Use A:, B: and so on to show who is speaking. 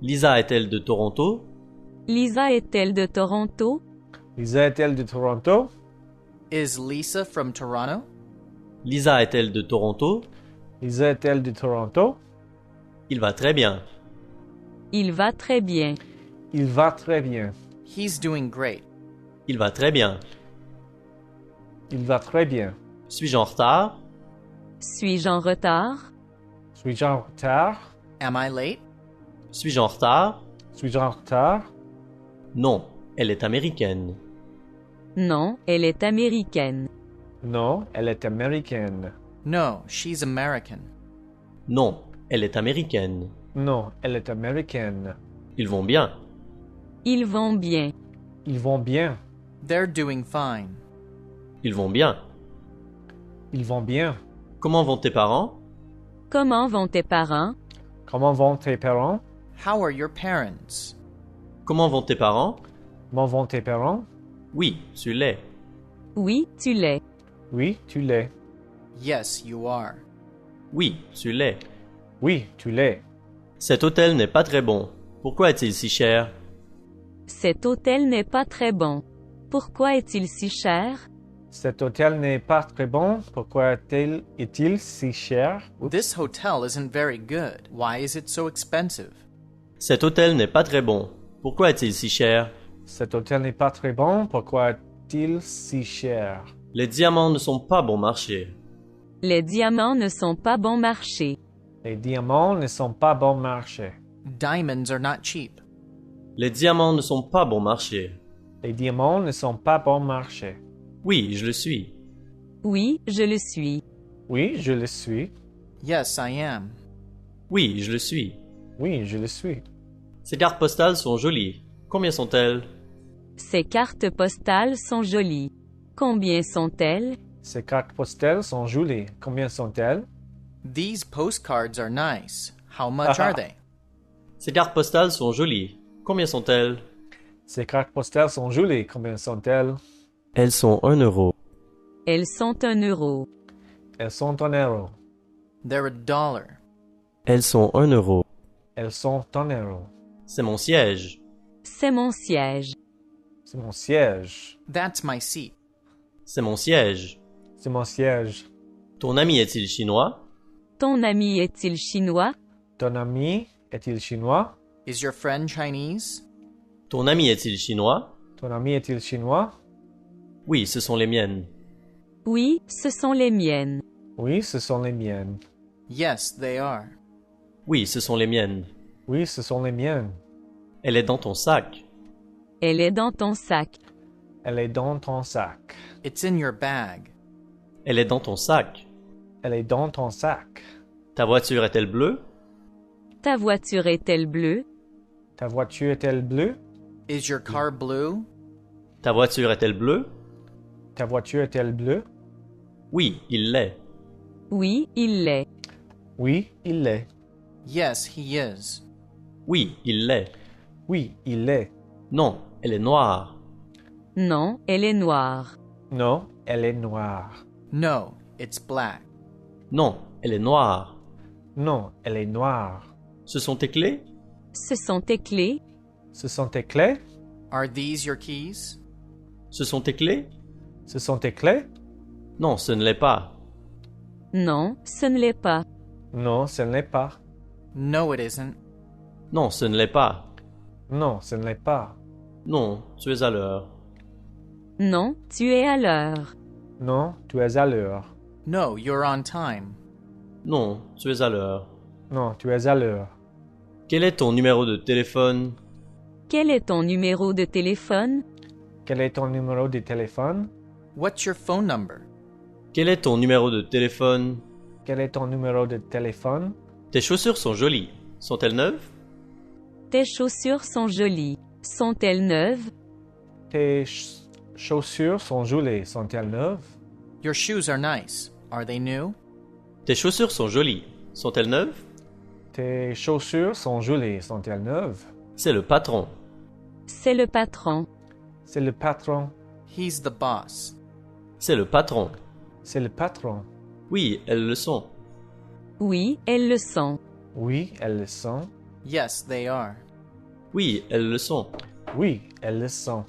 A: Lisa est-elle de Toronto?
B: Lisa est-elle de Toronto?
C: Lisa est-elle de Toronto?
D: Is Lisa from Toronto?
A: Lisa est-elle de Toronto?
C: Lisa est-elle de Toronto?
A: Il va très bien.
B: Il va très bien.
C: Il va très bien.
D: He's doing great.
A: Il va très bien.
C: Il va très bien.
A: Suis-je en retard?
B: Suis-je en retard?
C: Suis-je en retard?
D: Am I late?
A: Suis-je en retard?
C: Suis-je en retard?
A: Non, elle est américaine.
B: Non, elle est américaine.
C: Non, elle est américaine.
D: No, she's American.
A: Non, elle est américaine.
C: Non, elle est américaine.
A: Ils vont bien.
B: Ils vont bien.
C: Ils vont bien.
D: They're doing fine.
A: Ils vont bien.
C: Ils vont bien.
A: Comment vont tes parents?
B: Comment vont tes parents?
C: Comment vont tes parents?
D: How are your parents?
A: Comment vont tes parents?
C: Comment vont tes parents?
A: Oui, tu l'es.
B: Oui, tu l'es.
C: Oui, tu l'es.
D: Yes, you are.
A: Oui, tu l'es.
C: Oui, tu l'es.
A: Cet hôtel n'est pas très bon. Pourquoi est-il si cher?
B: Cet hôtel n'est pas très bon. Pourquoi est-il si cher?
C: Cet hôtel n'est pas très bon. Pourquoi est-il si cher?
D: This hotel isn't very good. Why is it so expensive?
A: Cet hôtel n'est pas très bon. Pourquoi est-il si cher?
C: Cet hôtel n'est pas très bon. Pourquoi est-il si cher?
A: Les diamants ne sont pas bon marché.
B: Les diamants ne sont pas bon marché.
C: Les diamants ne sont pas bon marché.
D: Diamonds are not cheap.
A: Les diamants ne sont pas bon marché.
C: Les diamants ne sont pas bon marché.
A: Oui, je le suis.
B: Oui, je le suis.
C: Oui, je le suis.
D: Yes, I am.
A: Oui, je le suis.
C: Oui, je le suis.
A: Ces cartes postales sont jolies. Combien sont-elles?
B: Ces cartes postales sont jolies. Combien sont-elles?
C: Ces cartes postales sont jolies. Combien sont-elles?
D: These postcards are nice. How much are they?
A: Ces cartes postales sont jolies. Combien sont-elles?
C: Ces cartes postales sont jolies. Combien sont-elles?
A: Elles sont 1 euro.
B: Elles sont 1 euro.
C: Elles sont un euro.
D: They're $1.
A: Elles sont 1 euro.
C: Elles sont un euro.
A: C'est mon siège.
B: C'est mon siège.
C: C'est mon siège.
D: That's my seat.
A: C'est mon siège.
C: C'est mon siège.
A: Ton ami est-il chinois?
B: Ton ami est-il chinois?
C: Ton ami est-il chinois?
D: Is your friend Chinese?
A: Ton ami est-il chinois?
C: Ton ami est-il chinois?
A: Oui, ce sont les miennes.
B: Oui, ce sont les miennes.
C: Oui, ce sont les miennes.
D: Yes, they are.
A: Oui, ce sont les miennes.
C: Oui, ce sont les miennes.
A: Elle est dans ton sac.
B: Elle est dans ton sac.
C: Elle est dans ton sac.
D: It's in your bag.
A: Elle est dans ton sac.
C: Elle est dans ton sac.
A: Ta voiture est-elle bleue?
B: Ta voiture est-elle bleue?
C: Ta voiture est-elle bleue?
D: Is your car blue?
A: Ta voiture est-elle bleue?
C: Ta voiture est-elle bleue?
A: Oui, il l'est.
B: Oui, il l'est.
C: Oui, il l'est.
D: Yes, he is.
A: Oui, il l'est.
C: Oui, il l'est.
A: Non, elle est noire.
B: Non, elle est noire.
C: Non, elle est noire.
D: No, it's black.
A: Non, elle est noire.
C: Non, elle est noire.
A: Ce sont tes clés?
B: Ce sont tes clés?
C: Ce sont tes clés?
D: Are these your keys?
A: Ce sont tes clés?
C: Ce sont tes clés?
A: Non, ce ne l'est pas.
B: Non, ce ne l'est pas.
C: Non, ce ne l'est pas.
D: No, it isn't.
A: Non, ce ne l'est pas.
C: Non, ce ne l'est pas.
A: Non, tu es à l'heure.
B: Non, tu es à l'heure.
C: Non, tu es à l'heure.
D: No, you're on time.
A: Non, tu es à l'heure.
C: Non, tu es à l'heure.
A: Quel est ton numéro de téléphone?
B: Quel est ton numéro de téléphone?
C: Quel est ton numéro de téléphone?
D: What's your phone number?
A: Quel est ton numéro de téléphone?
C: Quel est ton numéro de téléphone?
A: Tes chaussures sont jolies. Sont-elles neuves?
B: Tes chaussures sont jolies. Sont-elles neuves?
C: Tes chaussures sont jolies. Sont-elles neuves?
D: Your shoes are nice. Are they new?
A: Tes chaussures sont jolies. Sont-elles neuves?
C: Tes chaussures sont jolies. Sont-elles neuves?
A: C'est le patron.
B: C'est le patron.
C: C'est le patron.
D: He's the boss.
A: C'est le patron.
C: C'est le patron.
A: Oui, elles le sont.
B: Oui, elles le sont.
C: Oui, elles le sont.
D: Yes, they are.
A: Oui, elles le sont.
C: Oui, elles le sont.